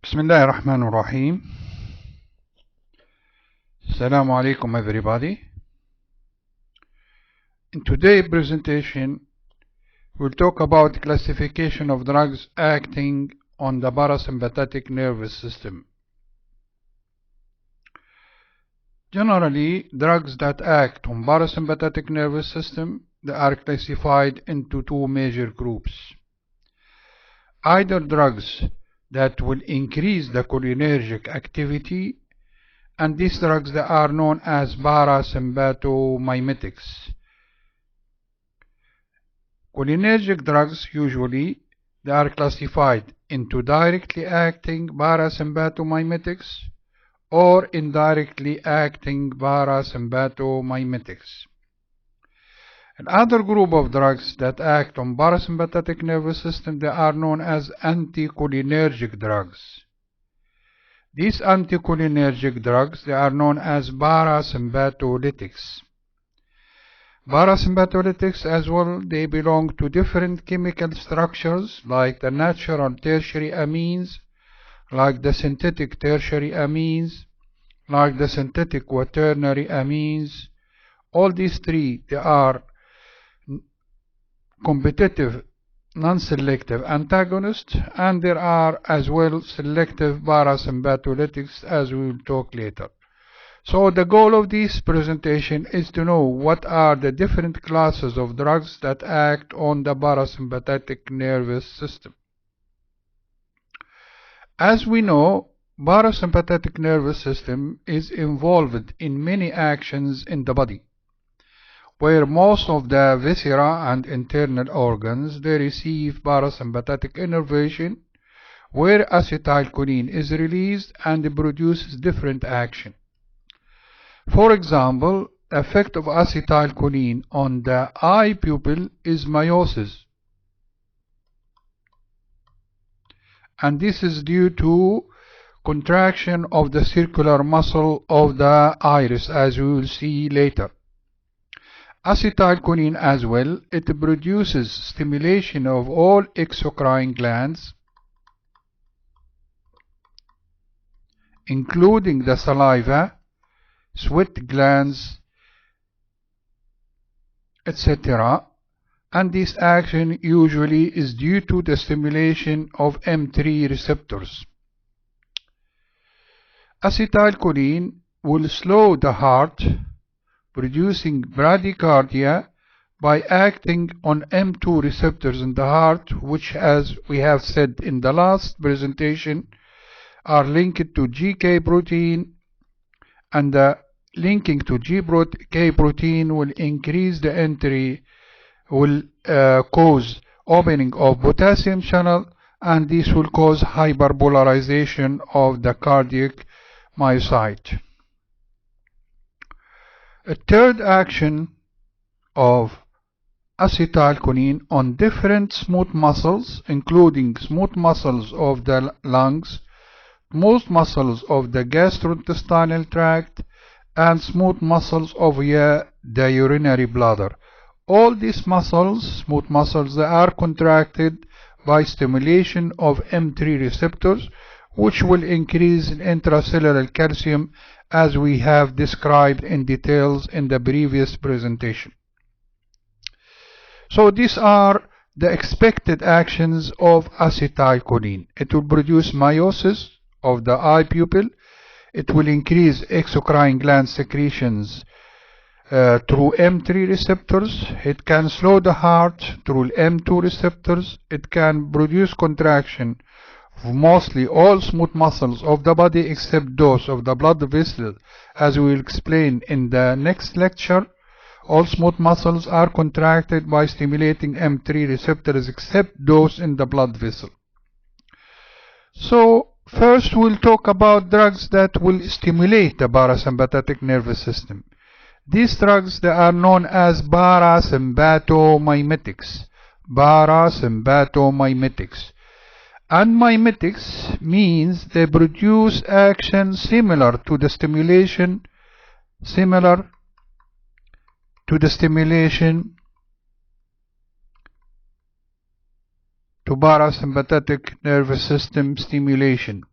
Bismillah ar-Rahman ar-Rahim. Assalamu alaikum everybody. In today's presentation, we'll talk about classification of drugs acting on the parasympathetic nervous system. Generally, drugs that act on parasympathetic nervous system, they are classified into two major groups. Either drugs that will increase the cholinergic activity, and these drugs they are known as parasympathomimetics. Cholinergic drugs usually they are classified into directly acting parasympathomimetics or indirectly acting parasympathomimetics. Another group of drugs that act on parasympathetic nervous system they are known as anticholinergic drugs. These anticholinergic drugs they are known as parasympatholytics. Parasympatholytics as well they belong to different chemical structures like the natural tertiary amines, like the synthetic tertiary amines, like the synthetic quaternary amines. All these three they are competitive non-selective antagonists, and there are as well selective parasympatholytics as we will talk later. So the goal of this presentation is to know what are the different classes of drugs that act on the parasympathetic nervous system. As we know, parasympathetic nervous system is involved in many actions in the body, where most of the viscera and internal organs they receive parasympathetic innervation, where acetylcholine is released and produces different action. For example, the effect of acetylcholine on the eye pupil is meiosis, and this is due to contraction of the circular muscle of the iris, as we will see later. Acetylcholine as well, it produces stimulation of all exocrine glands, including the saliva, sweat glands, etc. And this action usually is due to the stimulation of M3 receptors. Acetylcholine will slow the heart, producing bradycardia by acting on M2 receptors in the heart, which, as we have said in the last presentation, are linked to GK protein, and the linking to GK protein will increase the entry, will cause opening of potassium channel, and this will cause hyperpolarization of the cardiac myocyte. A third action of acetylcholine on different smooth muscles, including smooth muscles of the lungs, smooth muscles of the gastrointestinal tract, and smooth muscles of the urinary bladder. All these muscles, smooth muscles, they are contracted by stimulation of M3 receptors, which will increase intracellular calcium, as we have described in details in the previous presentation. So these are the expected actions of acetylcholine. It will produce meiosis of the eye pupil. It will increase exocrine gland secretions through M3 receptors. It can slow the heart through M2 receptors. It can produce contraction of mostly all smooth muscles of the body except those of the blood vessel, as we will explain in the next lecture. All smooth muscles are contracted by stimulating M3 receptors except those in the blood vessel. So first we'll talk about drugs that will stimulate the parasympathetic nervous system. These drugs they are known as parasympathomimetics. Parasympathomimetics. And mimetics means they produce action similar to the stimulation to parasympathetic nervous system stimulation.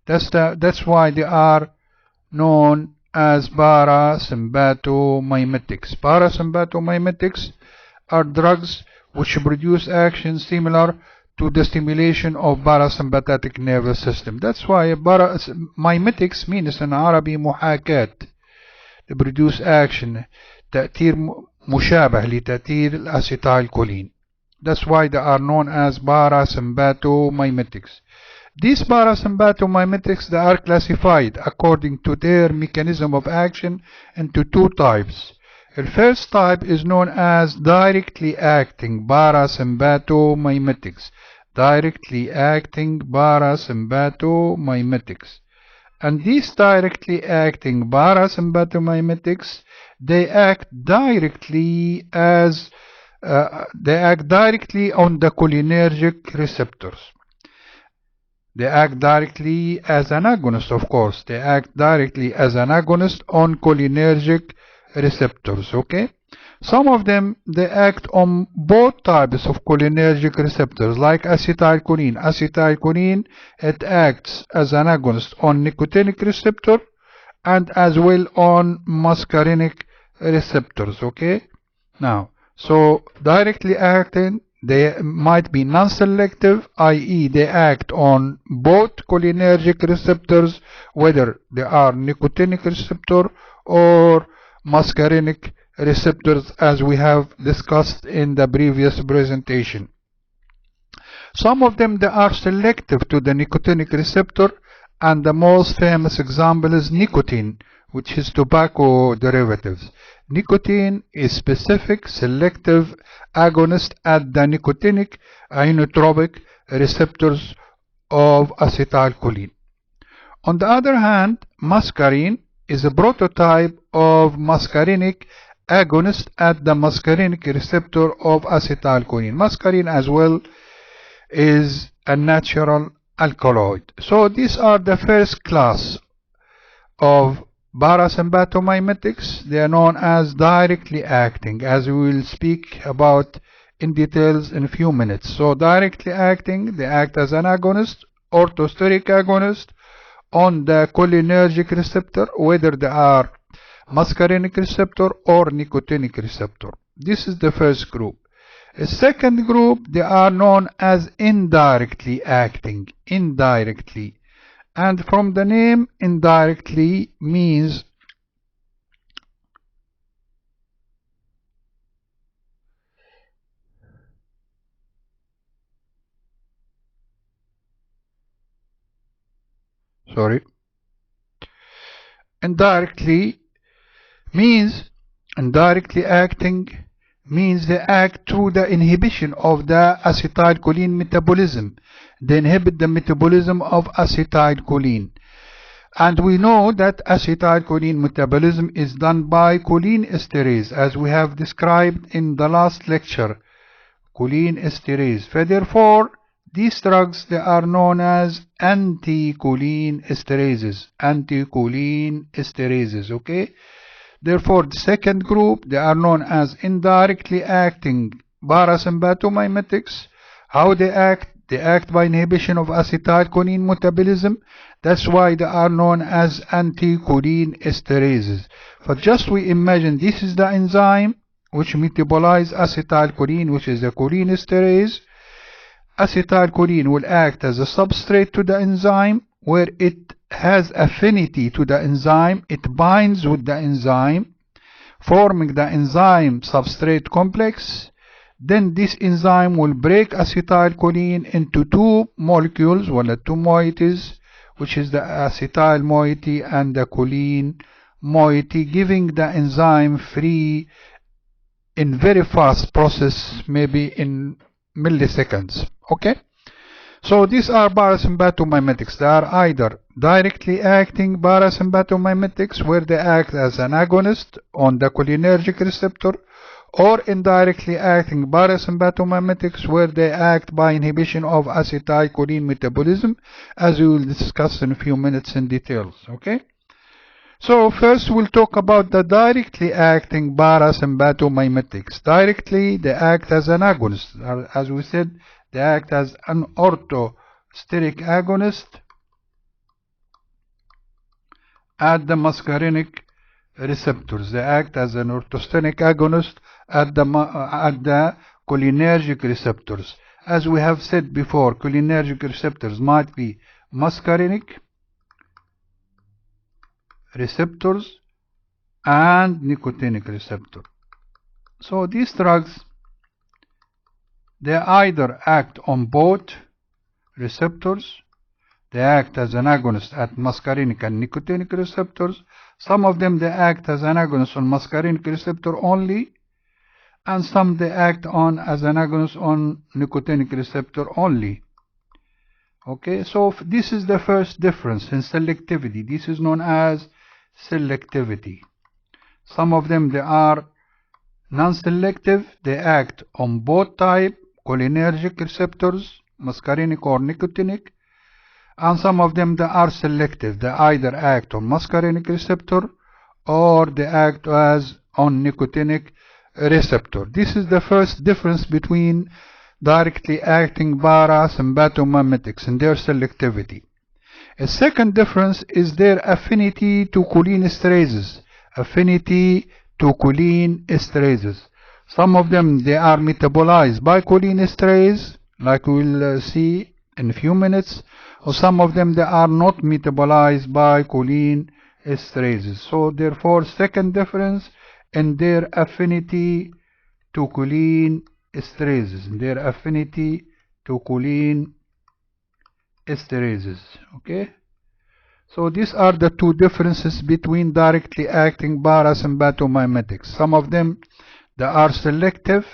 That's why they are known as parasympathomimetics. Parasympathomimetics are drugs which produce action similar to the stimulation of parasympathetic nervous system. That's why mimetics means in Arabic محاكاة. They produce action تأثير مشابه لتأثير الأسيتايلكولين. That's why they are known as parasympathomimetics. These parasympathomimetics, they are classified according to their mechanism of action into two types. The first type is known as directly acting parasympathomimetics. Directly acting parasympathomimetics. And these directly acting parasympathomimetics, they act directly on the cholinergic receptors. They act directly as an agonist, of course. They act directly as an agonist on cholinergic receptors, okay? Some of them, they act on both types of cholinergic receptors, like acetylcholine. Acetylcholine, it acts as an agonist on nicotinic receptor and as well on muscarinic receptors, okay? Now, so directly acting, they might be non-selective, i.e. they act on both cholinergic receptors, whether they are nicotinic receptor or muscarinic receptors, as we have discussed in the previous presentation. Some of them, they are selective to the nicotinic receptor, and the most famous example is nicotine, which is tobacco derivatives. Nicotine is specific selective agonist at the nicotinic inotropic receptors of acetylcholine. On the other hand, muscarine is a prototype of muscarinic agonist at the muscarinic receptor of acetylcholine. Muscarine as well is a natural alkaloid. So these are the first class of parasympathomimetics. They are known as directly acting, as we will speak about in details in a few minutes. So directly acting, they act as an agonist, orthosteric agonist on the cholinergic receptor, whether they are muscarinic receptor or nicotinic receptor. This is the first group. A second group, they are known as indirectly acting. Indirectly. And from the name, indirectly means indirectly acting means they act through the inhibition of the acetylcholine metabolism. They inhibit the metabolism of acetylcholine. And we know that acetylcholine metabolism is done by cholinesterase, as we have described in the last lecture. Cholinesterase. Therefore, these drugs, they are known as anticholinesterases. Anticholinesterases, okay? Therefore, the second group, they are known as indirectly acting parasympathomimetics. How they act? They act by inhibition of acetylcholine metabolism. That's why they are known as anticholinesterases. But just we imagine this is the enzyme which metabolizes acetylcholine, which is the cholinesterase. Acetylcholine will act as a substrate to the enzyme, where it has affinity to the enzyme. It binds with the enzyme, forming the enzyme substrate complex. Then this enzyme will break acetylcholine into two molecules, two moieties, which is the acetyl moiety and the choline moiety, giving the enzyme free in very fast process, maybe in milliseconds. Okay? So these are parasympathomimetics. They are either directly acting parasympathomimetics, where they act as an agonist on the cholinergic receptor, or indirectly acting parasympathomimetics, where they act by inhibition of acetylcholine metabolism, as we will discuss in a few minutes in details. Okay? So first we'll talk about the directly acting parasympathomimetics. Directly, they act as an agonist. As we said, they act as an orthosteric agonist at the muscarinic receptors. They act as an orthosteric agonist at the cholinergic receptors. As we have said before, cholinergic receptors might be muscarinic receptors and nicotinic receptor. So these drugs, they either act on both receptors. They act as an agonist at muscarinic and nicotinic receptors. Some of them they act as an agonist on muscarinic receptor only, and some they act on as an agonist on nicotinic receptor only. Okay, so this is the first difference in selectivity. This is known as selectivity. Some of them they are non-selective. They act on both type cholinergic receptors, muscarinic or nicotinic, and some of them they are selective. They either act on muscarinic receptor or they act as on nicotinic receptor. This is the first difference between directly acting parasympathomimetics and their selectivity. A second difference is their affinity to cholinesterases. Affinity to cholinesterases. Some of them they are metabolized by cholinesterase, like we will see in a few minutes, or some of them they are not metabolized by cholinesterases. So therefore, second difference in their affinity to cholineesterases, their affinity to cholineesterases. Okay. So these are the two differences between directly acting parasympathomimetics. Some of them they are selective,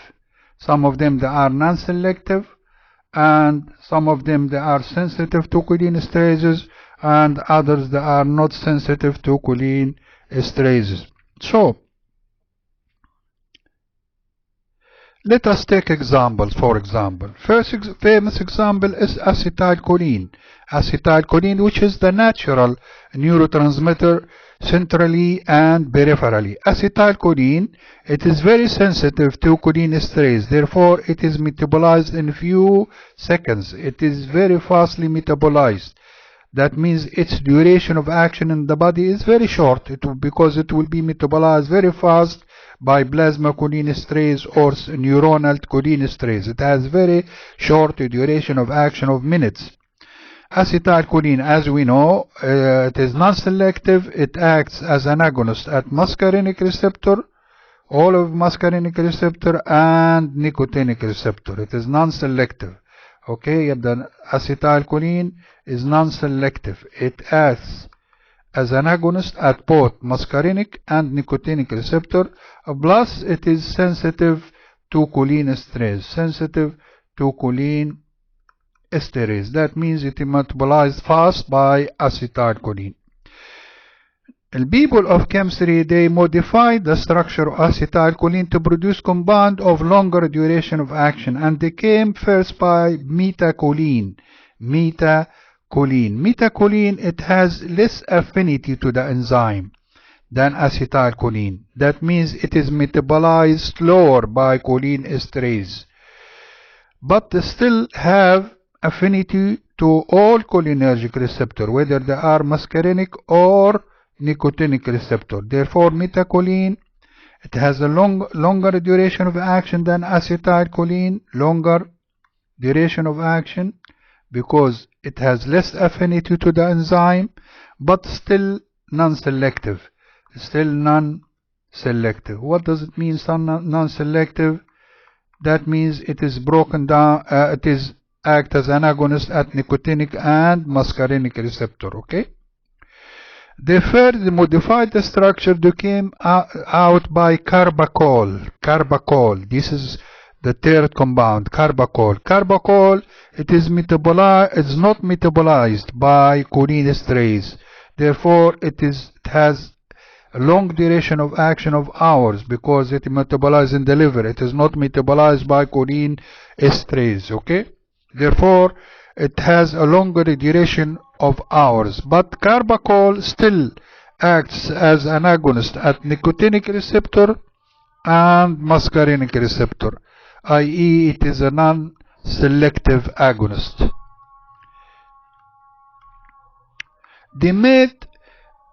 some of them they are non-selective, and some of them they are sensitive to cholinesterases, and others they are not sensitive to cholinesterases. So let us take examples. For example, first famous example is acetylcholine. Acetylcholine, which is the natural neurotransmitter centrally and peripherally. Acetylcholine, it is very sensitive to cholinesterase. Therefore, it is metabolized in few seconds. It is very fastly metabolized. That means its duration of action in the body is very short, because it will be metabolized very fast by plasma cholinesterase or neuronal cholinesterase. It has very short duration of action of minutes. Acetylcholine, as we know, it is non-selective. It acts as an agonist at muscarinic receptor, all of muscarinic receptor and nicotinic receptor. It is non-selective. Okay, the acetylcholine is non-selective. It acts as an agonist at both muscarinic and nicotinic receptor, plus it is sensitive to cholinesterase, sensitive to cholinesterase. That means it is metabolized fast by acetylcholine. The people of chemistry, they modified the structure of acetylcholine to produce compound of longer duration of action, and they came first by metacholine. Metacholine, it has less affinity to the enzyme than acetylcholine. That means it is metabolized slower by cholinesterase, but they still have affinity to all cholinergic receptors, whether they are muscarinic or nicotinic receptor. Therefore, metacholine, it has a longer duration of action than acetylcholine, longer duration of action, because it has less affinity to the enzyme, but still non-selective. Still non-selective. What does it mean, non-selective? That means it is broken down, it is act as an agonist at nicotinic and muscarinic receptor. Okay. They further modified the structure that came out by carbachol. Carbachol. This is the third compound, carbachol. Carbachol, it is not metabolized by cholinesterase. Therefore, it has a long duration of action of hours, because it is metabolized in the liver. It is not metabolized by cholinesterase. Okay. Therefore, it has a longer duration of hours, but carbachol still acts as an agonist at nicotinic receptor and muscarinic receptor, i.e. it is a non-selective agonist. They made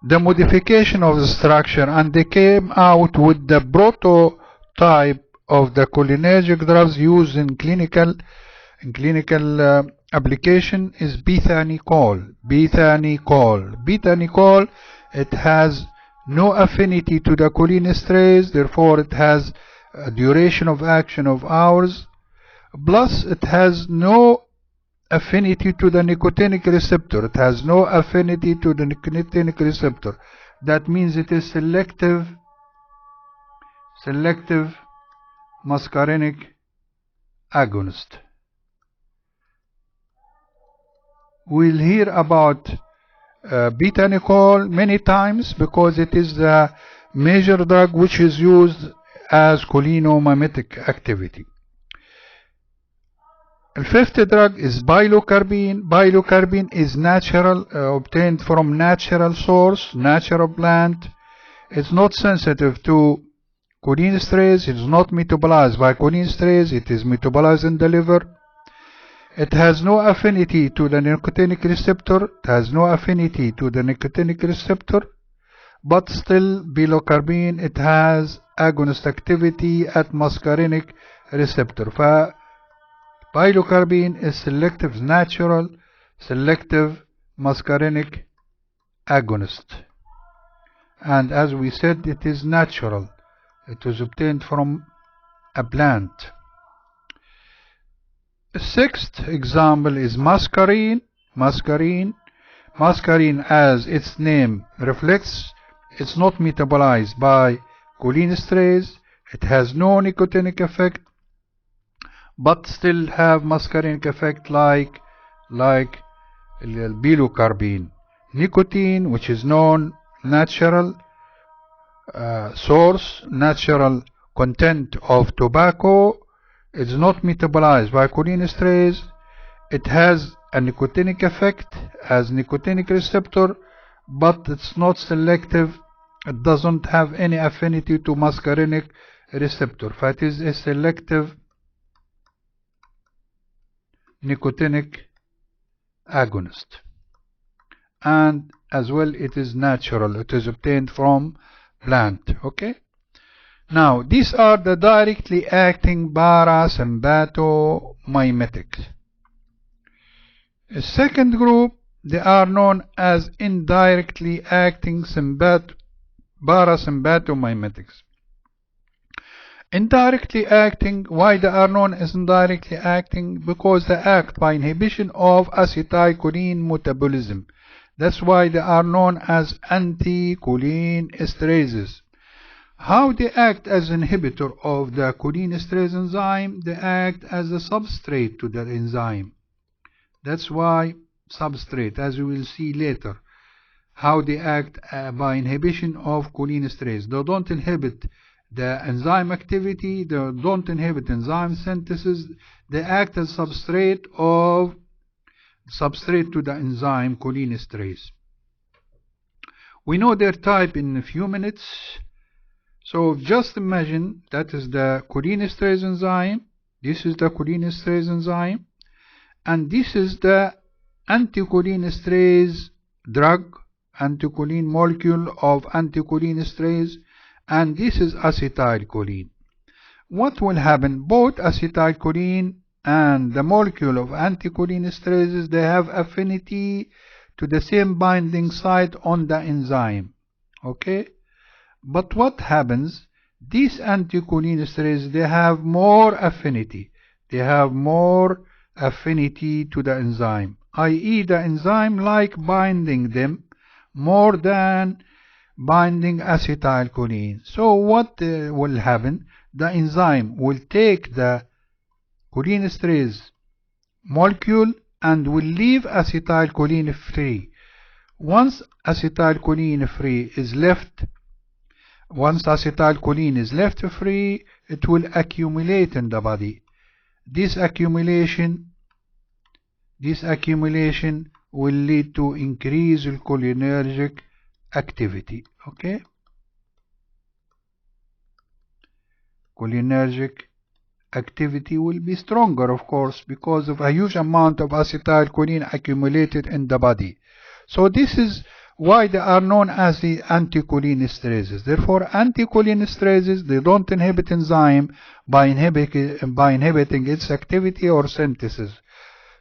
the modification of the structure, and they came out with the prototype of the cholinergic drugs used in clinical application is beta-nicol. Beta-nicol, it has no affinity to the cholinesterase, therefore it has a duration of action of hours, plus it has no affinity to the nicotinic receptor. It has no affinity to the nicotinic receptor. That means it is selective muscarinic agonist. We'll hear about beta-nicol many times because it is the major drug which is used as cholinomimetic activity. The fifth drug is bilocarbine. Bilocarbine is natural, obtained from natural source, natural plant. It's not sensitive to cholinesterase. It is not metabolized by cholinesterase. It is metabolized in the liver. It has no affinity to the nicotinic receptor. But still, bilocarbine, it has agonist activity at muscarinic receptor. Bilocarbine is selective, natural, selective muscarinic agonist. And as we said, it is natural. It was obtained from a plant. The sixth example is muscarine. Muscarine, as its name reflects, it's not metabolized by cholinesterase. It has no nicotinic effect, but still have muscarinic effect like bilocarbine. Nicotine, which is known natural source, natural content of tobacco, is not metabolized by cholinesterase. It has a nicotinic effect as nicotinic receptor, but it's not selective. It doesn't have any affinity to muscarinic receptor. It is a selective nicotinic agonist, and as well it is natural. It is obtained from plant. Okay. Now these are the directly acting parasympathomimetics. The second group, they are known as indirectly acting parasympathomimetics. Indirectly acting, why they are known as indirectly acting? Because they act by inhibition of acetylcholine metabolism. That's why they are known as Anticholinesterases. How they act as inhibitor of the cholinesterase enzyme? They act as a substrate to the enzyme. That's why substrate, as we will see later, how they act by inhibition of cholinesterase. They don't inhibit the enzyme activity, they don't inhibit enzyme synthesis, they act as substrate to the enzyme cholinesterase. We know their type in a few minutes. So just imagine that is the cholinesterase enzyme, this is the cholinesterase enzyme, and this is the anticholinesterase drug, anticholine molecule of anticholinesterase, and this is acetylcholine. What will happen? Both acetylcholine and the molecule of anticholinesterases, they have affinity to the same binding site on the enzyme. Okay? But what happens? These anticholinesterases, they have more affinity. They have more affinity to the enzyme, i.e. the enzyme like binding them more than binding acetylcholine. So what will happen? The enzyme will take the cholinesterase molecule and will leave acetylcholine free. Once acetylcholine is left free, it will accumulate in the body. This accumulation will lead to increased cholinergic activity. Okay? Cholinergic activity will be stronger, of course, because of a huge amount of acetylcholine accumulated in the body. So this is why they are known as the anticholinesterases. Therefore, anticholinesterases, they don't inhibit enzyme by inhibiting its activity or synthesis.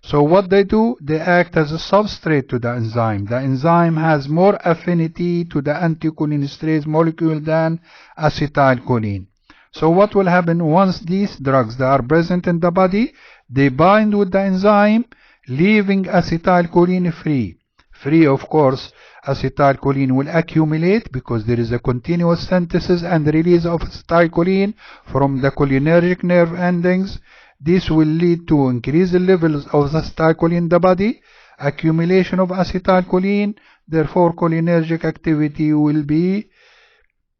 So what they do, they act as a substrate to the enzyme. The enzyme has more affinity to the anticholinesterase molecule than acetylcholine. So what will happen once these drugs that are present in the body, they bind with the enzyme, leaving acetylcholine free. Free, of course, acetylcholine will accumulate because there is a continuous synthesis and release of acetylcholine from the cholinergic nerve endings. This will lead to increased levels of acetylcholine in the body, accumulation of acetylcholine, therefore cholinergic activity will be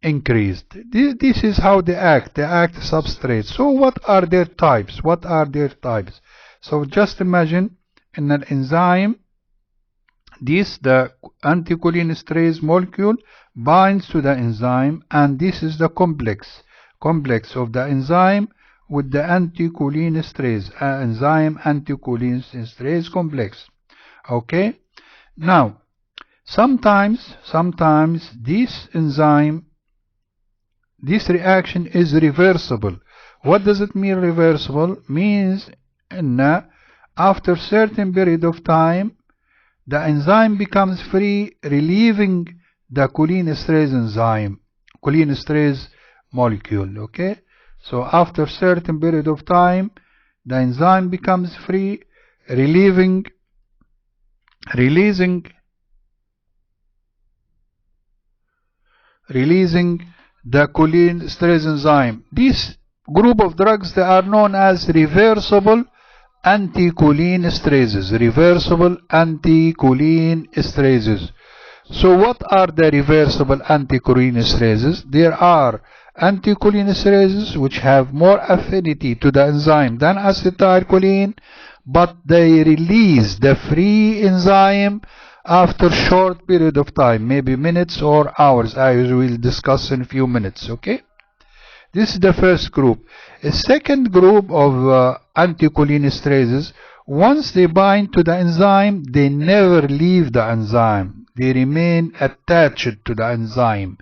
increased. This is how they act. They act substrate. So what are their types? What are their types? So just imagine in an enzyme, the anticholinesterase molecule binds to the enzyme, and this is the complex of the enzyme with the anticholinesterase, enzyme anticholinesterase complex. Okay? Now, sometimes this reaction is reversible. What does it mean reversible? Means after certain period of time, the enzyme becomes free, relieving the cholinesterase molecule. Okay? So after certain period of time, the enzyme becomes free, releasing the cholinesterase enzyme. This group of drugs, they are known as reversible anticholinesterases. Reversible anticholinesterases. So what are the reversible anticholinesterases? There are anticholinesterases which have more affinity to the enzyme than acetylcholine, but they release the free enzyme after short period of time, maybe minutes or hours. I will discuss in a few minutes. Okay? This is the first group. A second group of anticholinesterases, once they bind to the enzyme, they never leave the enzyme. They remain attached to the enzyme.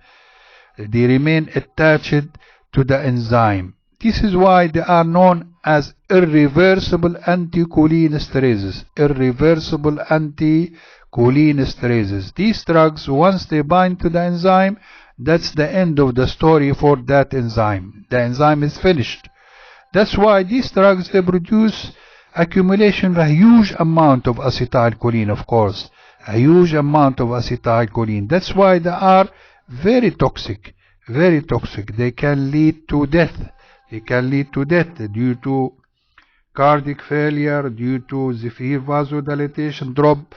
This is why they are known as irreversible anticholinesterases. Irreversible anticholinesterases. These drugs, once they bind to the enzyme, that's the end of the story for that enzyme. The enzyme is finished. That's why these drugs, they produce accumulation of a huge amount of acetylcholine, of course. A huge amount of acetylcholine. That's why they are very toxic. Very toxic. They can lead to death. Due to cardiac failure, due to severe vasodilation, drop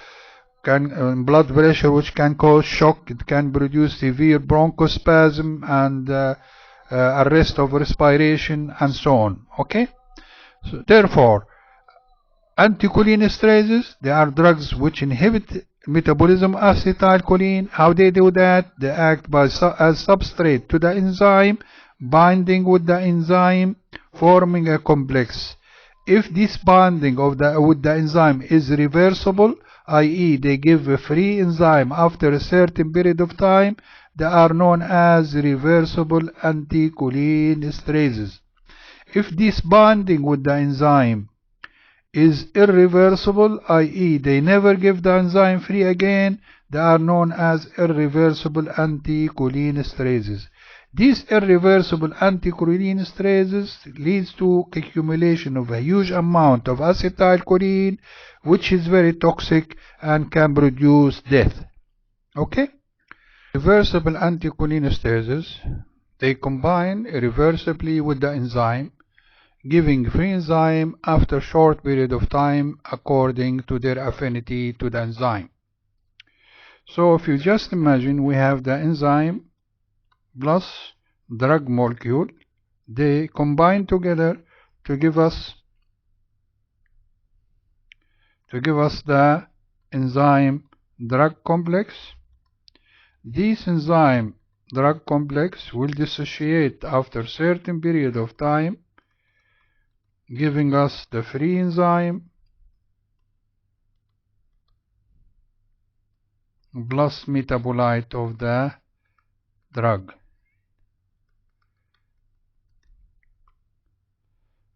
blood pressure, which can cause shock. It can produce severe bronchospasm and arrest of respiration and so on. Okay? So therefore, anticholinesterases, they are drugs which inhibit metabolism of acetylcholine. How they do that? They act as substrate to the enzyme, binding with the enzyme, forming a complex. If this binding with the enzyme is reversible, i.e. they give a free enzyme after a certain period of time, they are known as reversible anticholinesterases. If this binding with the enzyme is irreversible, i.e. they never give the enzyme free again, they are known as irreversible anticholinesterases. These irreversible anticholinesterases leads to accumulation of a huge amount of acetylcholine, which is very toxic and can produce death. Okay? Reversible anticholinesterases, they combine irreversibly with the enzyme, giving free enzyme after short period of time according to their affinity to the enzyme. So if you just imagine, we have the enzyme plus drug molecule, they combine together to give us the enzyme drug complex. This enzyme drug complex will dissociate after certain period of time, giving us the free enzyme plus metabolite of the drug.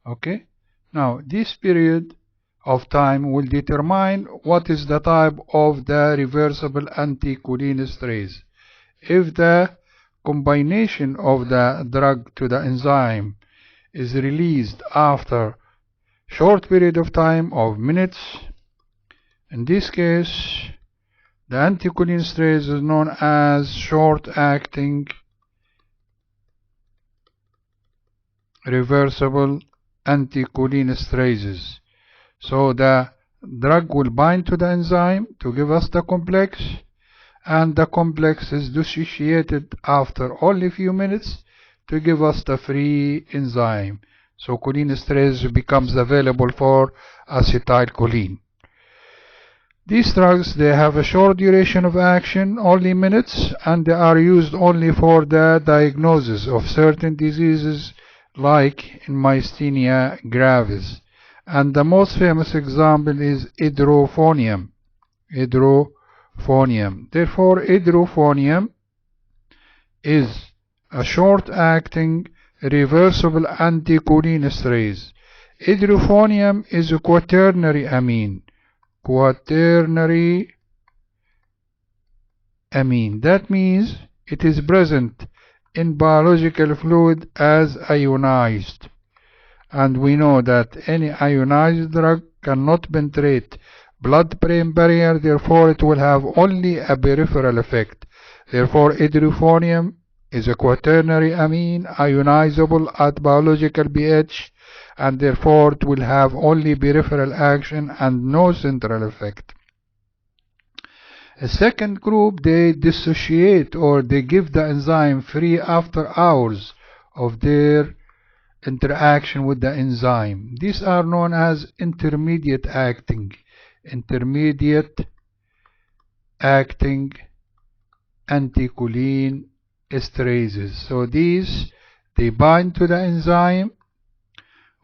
Okay, now this period of time will determine what is the type of the reversible anticholinesterase. If the combination of the drug to the enzyme is released after short period of time of minutes, in this case the anticholinesterase is known as short-acting reversible anticholinesterases. So the drug will bind to the enzyme to give us the complex, and the complex is dissociated after only few minutes to give us the free enzyme. So cholinesterase becomes available for acetylcholine. These drugs, they have a short duration of action, only minutes, and they are used only for the diagnosis of certain diseases like in myasthenia gravis. And the most famous example is hydrophonium. Therefore, hydrophonium is a short-acting reversible anticholinesterase. Hydrophonium is a quaternary amine. That means it is present in biological fluid as ionized. And we know that any ionized drug cannot penetrate blood-brain barrier, therefore it will have only a peripheral effect. Therefore, hydrophonium is a quaternary amine, ionizable at biological pH, and therefore it will have only peripheral action and no central effect. A second group, they dissociate or they give the enzyme free after hours of their interaction with the enzyme. These are known as intermediate acting anticholinesterases. So these, they bind to the enzyme.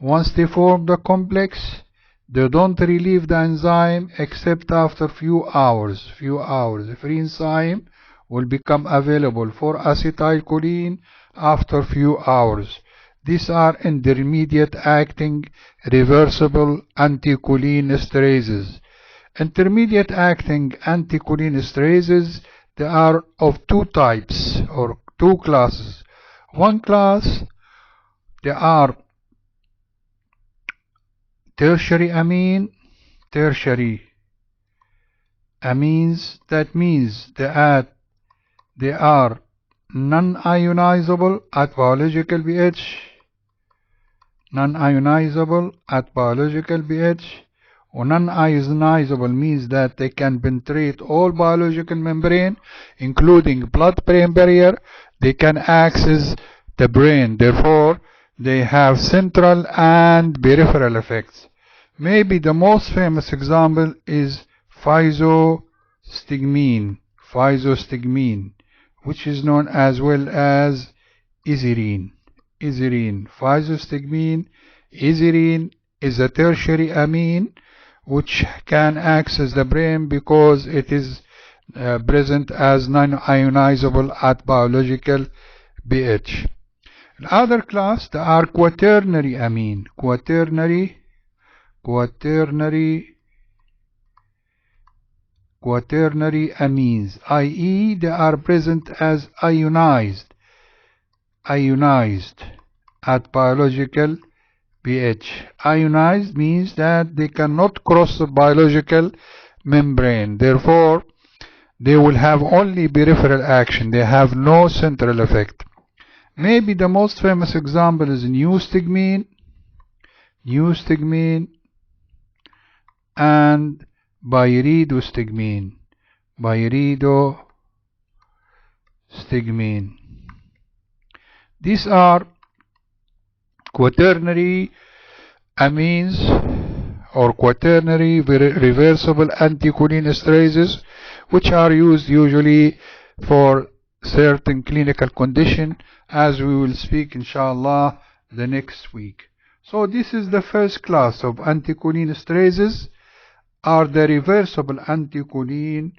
Once they form the complex, they don't relieve the enzyme except after few hours. The free enzyme will become available for acetylcholine after few hours. These are intermediate acting reversible anticholinesterases. Intermediate acting anticholinesterases, they are of two types or two classes. One class, they are tertiary amines. That means that they are non-ionizable at biological pH. Or non-ionizable means that they can penetrate all biological membrane, including blood-brain barrier. They can access the brain. Therefore, they have central and peripheral effects. Maybe the most famous example is physostigmine, which is known as well as ezerine. Physostigmine, ezerine is a tertiary amine which can access the brain because it is present as non-ionizable at biological pH. The other class, they are quaternary amine. Quaternary amines, i.e. they are present as ionized at biological pH. Ionized means that they cannot cross the biological membrane. Therefore, they will have only peripheral action. They have no central effect. Maybe the most famous example is neostigmine and pyridostigmine. These are quaternary amines or quaternary reversible anticholinesterases, which are used usually for certain clinical condition, as we will speak inshallah the next week. So this is the first class of anticholinesterases, are the reversible anticholine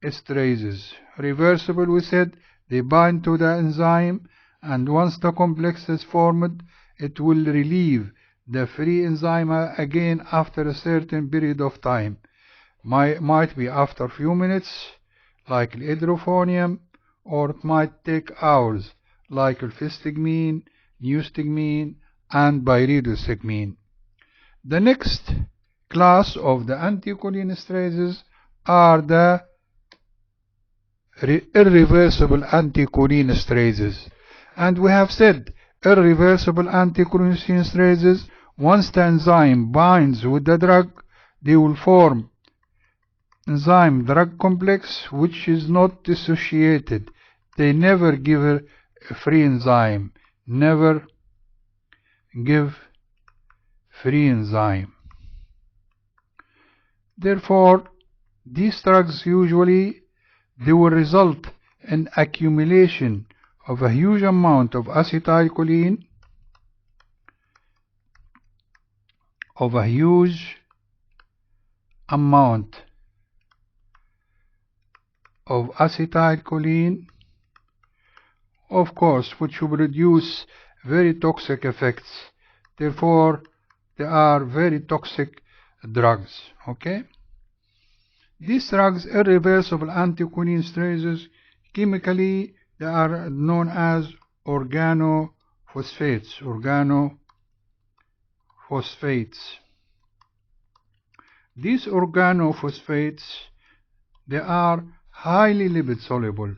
esterases. Reversible, we said, they bind to the enzyme, and once the complex is formed, it will relieve the free enzyme again after a certain period of time. Might be after a few minutes, like hydrophonium, or it might take hours, like alphistigmine, neostigmine, and pyridostigmine. The next class of the anticholinesterases are the irreversible anticholinesterases. And we have said irreversible anticholinesterases, once the enzyme binds with the drug, they will form enzyme drug complex which is not dissociated. They never give a free enzyme, never give free enzyme. Therefore, these drugs usually they will result in accumulation of a huge amount of acetylcholine, of acetylcholine, of course, which will produce very toxic effects. Therefore, they are very toxic drugs. Okay? These drugs, irreversible anticholinesterases, chemically they are known as organophosphates. These organophosphates, they are highly lipid soluble.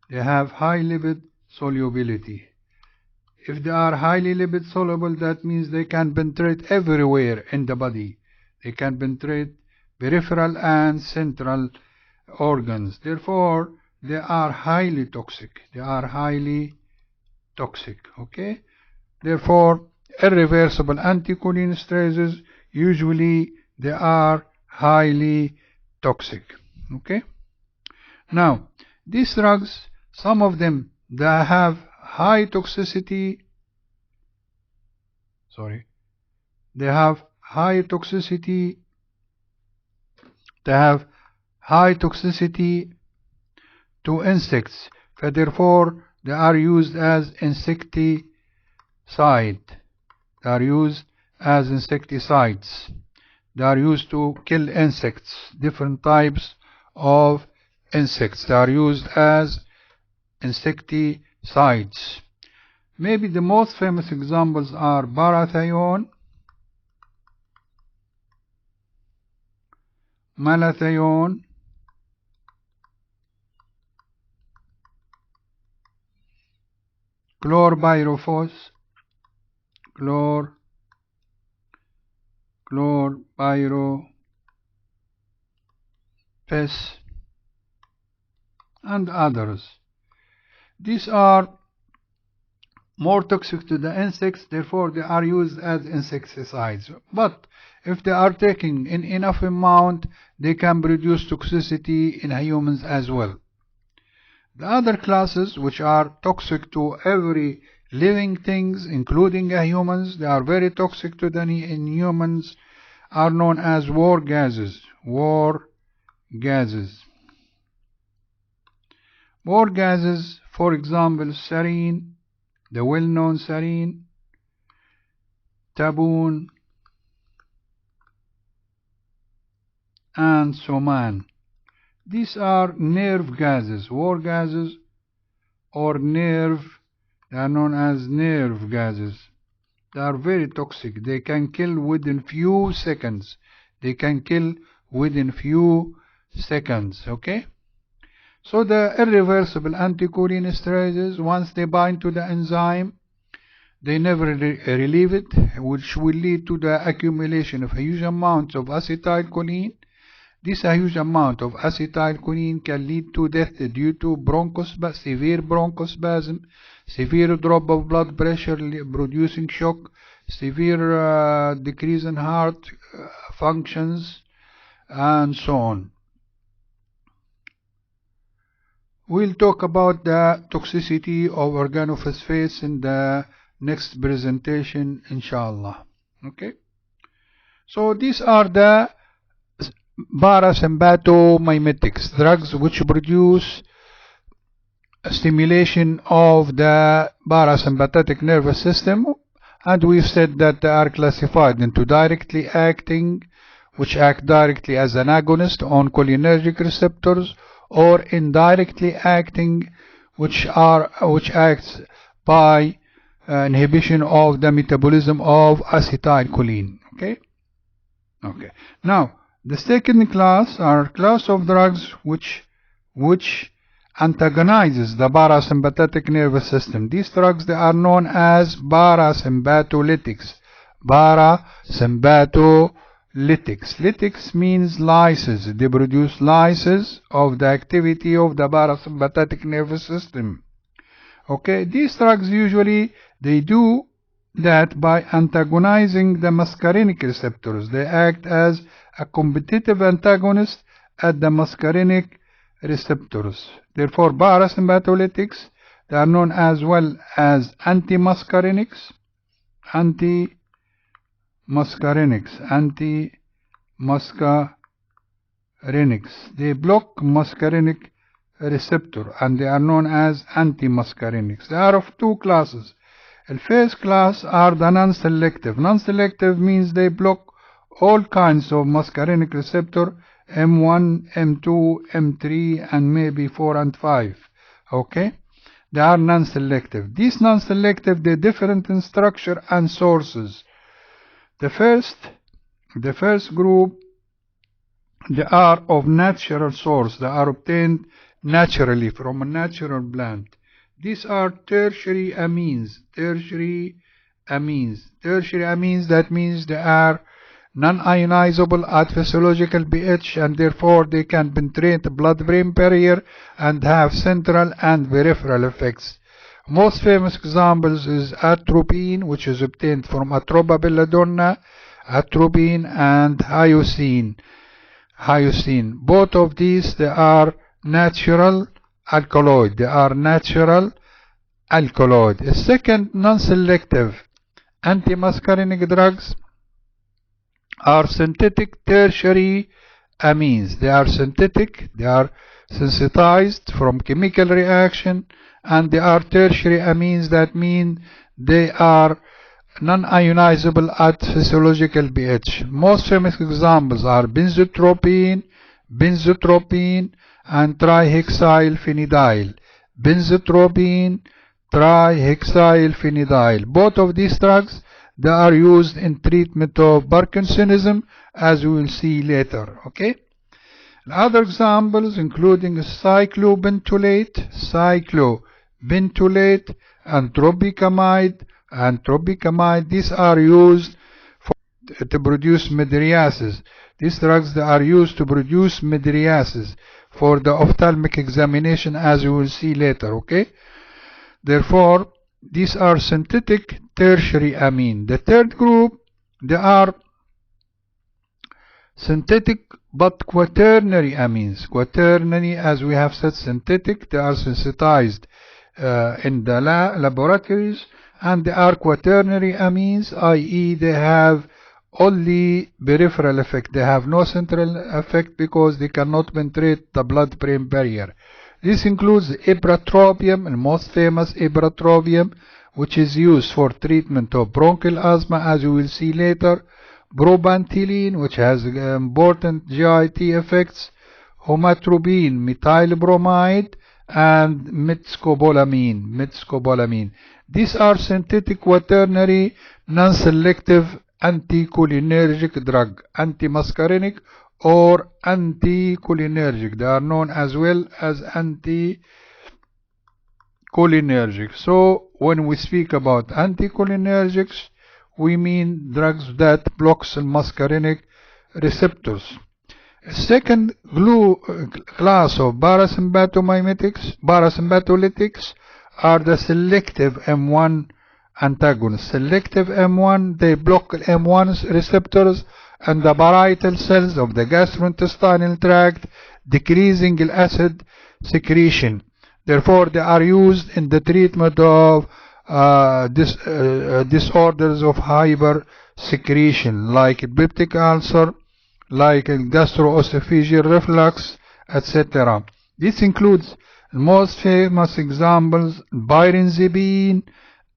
They have high lipid solubility. If they are highly lipid soluble, that means they can penetrate everywhere in the body. They can penetrate peripheral and central organs. Therefore, they are highly toxic. Okay? Therefore, irreversible anticholinesterases, usually they are highly toxic. Okay? Now, these drugs, some of them, they have high toxicity. They have high toxicity to insects. Therefore, they are used as insecticides. They are used to kill insects, different types of insects. They are used as insecticides. Maybe the most famous examples are parathion, malathion, chlorpyrifos, and others. These are more toxic to the insects, therefore they are used as insecticides. But if they are taken in enough amount, they can produce toxicity in humans as well. The other classes which are toxic to every living things, including humans, they are very toxic to the humans, are known as war gases. War gases, for example, sarin, the well-known sarin, taboon, and soman. These are nerve gases, war gases, or they are known as nerve gases. They are very toxic. They can kill within few seconds. Okay? So the irreversible anticholinesterases, once they bind to the enzyme, they never relieve it, which will lead to the accumulation of huge amounts of acetylcholine. This huge amount of acetylcholine can lead to death due to severe bronchospasm, severe drop of blood pressure producing shock, severe decrease in heart functions, and so on. We'll talk about the toxicity of organophosphates in the next presentation, inshallah. Okay? So these are the parasympathomimetics, drugs which produce stimulation of the parasympathetic nervous system, and we've said that they are classified into directly acting, which act directly as an agonist on cholinergic receptors, or indirectly acting, which acts by inhibition of the metabolism of acetylcholine. Okay. Now the second class are class of drugs which antagonizes the parasympathetic nervous system. These drugs, they are known as parasympatholytics. Parasympatholytics. Lytics means lysis. They produce lysis of the activity of the parasympathetic nervous system. Okay, these drugs usually they do that by antagonizing the muscarinic receptors. They act as a competitive antagonist at the muscarinic receptors. Therefore, parasympatholytics, they are known as well as antimuscarinics. They block muscarinic receptor and they are known as antimuscarinics. They are of two classes. The first class are the non-selective. Non-selective means they block all kinds of muscarinic receptor, M1, M2, M3, and maybe 4 and 5. Okay? They are non-selective. These non-selective, they're different in structure and sources. The first group, they are of natural source. They are obtained naturally from a natural plant. These are tertiary amines. Tertiary amines, that means they are non-ionizable at physiological pH, and therefore they can penetrate the blood-brain barrier and have central and peripheral effects. Most famous examples is atropine, which is obtained from Atropa belladonna, atropine, and hyoscine. Both of these, they are natural alkaloid. The second non-selective antimuscarinic drugs are synthetic tertiary amines. They are synthetic, they are sensitized from chemical reaction, and they are tertiary amines. That mean they are non-ionizable at physiological pH. Most famous examples are benzotropine, and trihexylphenydiol. Both of these drugs, they are used in treatment of Parkinsonism, as we will see later. Okay. Other examples including cyclobentolate, and tropicamide. These are used to produce mydriasis. These drugs, they are used to produce mydriasis for the ophthalmic examination, as we will see later. Okay. Therefore, these are synthetic tertiary amine. The third group, they are synthetic but quaternary amines. Quaternary, as we have said, synthetic, they are sensitized in the laboratories, and they are quaternary amines, i.e. they have only peripheral effect. They have no central effect because they cannot penetrate the blood-brain barrier. This includes ipratropium, the most famous ipratropium, which is used for treatment of bronchial asthma, as you will see later. Probantilene, which has important GIT effects. Homatropine, methylbromide, and metscopolamine. These are synthetic quaternary non-selective anticholinergic drug, antimuscarinic or anticholinergic. They are known as well as anticholinergic. So when we speak about anticholinergics, we mean drugs that blocks the muscarinic receptors. Second class of parasympatholytics are the selective M1 antagonists. Selective M1, they block M1's receptors and the parietal cells of the gastrointestinal tract, decreasing the acid secretion. Therefore, they are used in the treatment of disorders of secretion like peptic ulcer, like gastroesophageal reflux, etc. This includes the most famous examples, pyrinzibine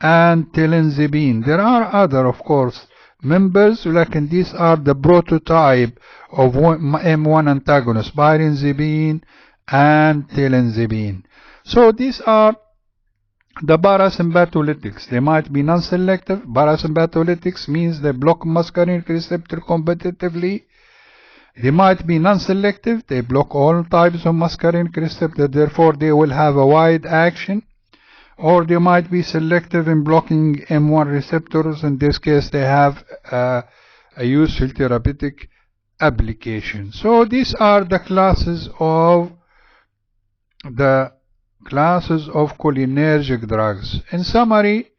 and tilenzibine. There are other, of course, members, like these are the prototype of M1 antagonists, pyrinzibine and tilenzibine. So these are the parasympatholytics. They might be non-selective. Parasympatholytics means they block muscarinic receptor competitively. They might be non-selective. They block all types of muscarinic receptor. Therefore, they will have a wide action. Or they might be selective in blocking M1 receptors. In this case, they have a useful therapeutic application. So these are the classes of cholinergic drugs. In summary,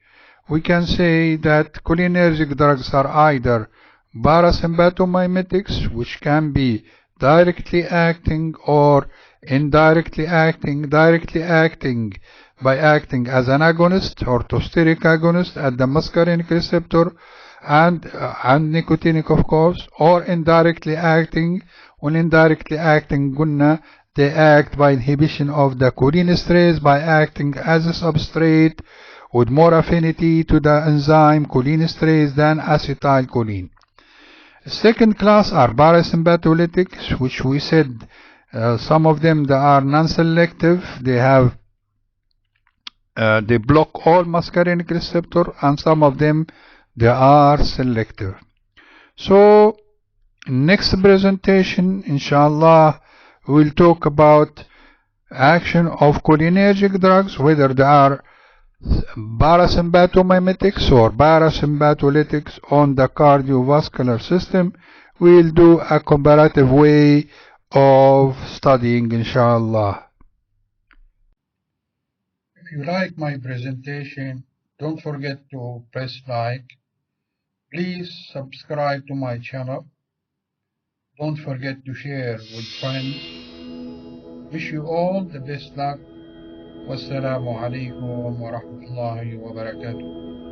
we can say that cholinergic drugs are either parasympathomimetics, which can be directly acting or indirectly acting, directly acting by acting as an agonist or allosteric agonist at the muscarinic receptor and nicotinic, of course, or indirectly acting. When indirectly acting, قلنا they act by inhibition of the cholinesterase by acting as a substrate with more affinity to the enzyme cholinesterase than acetylcholine. Second class are parasympatholytics, which we said some of them they are non-selective. They block all muscarinic receptor, and some of them they are selective. So next presentation, inshallah, we'll talk about action of cholinergic drugs, whether they are parasympathomimetics or parasympatholytics on the cardiovascular system. We'll do a comparative way of studying, inshallah. If you like my presentation, don't forget to press like. Please subscribe to my channel. Don't forget to share with friends. Wish you all the best luck. Wassalamu alaikum wa rahmatullahi wa barakatuh.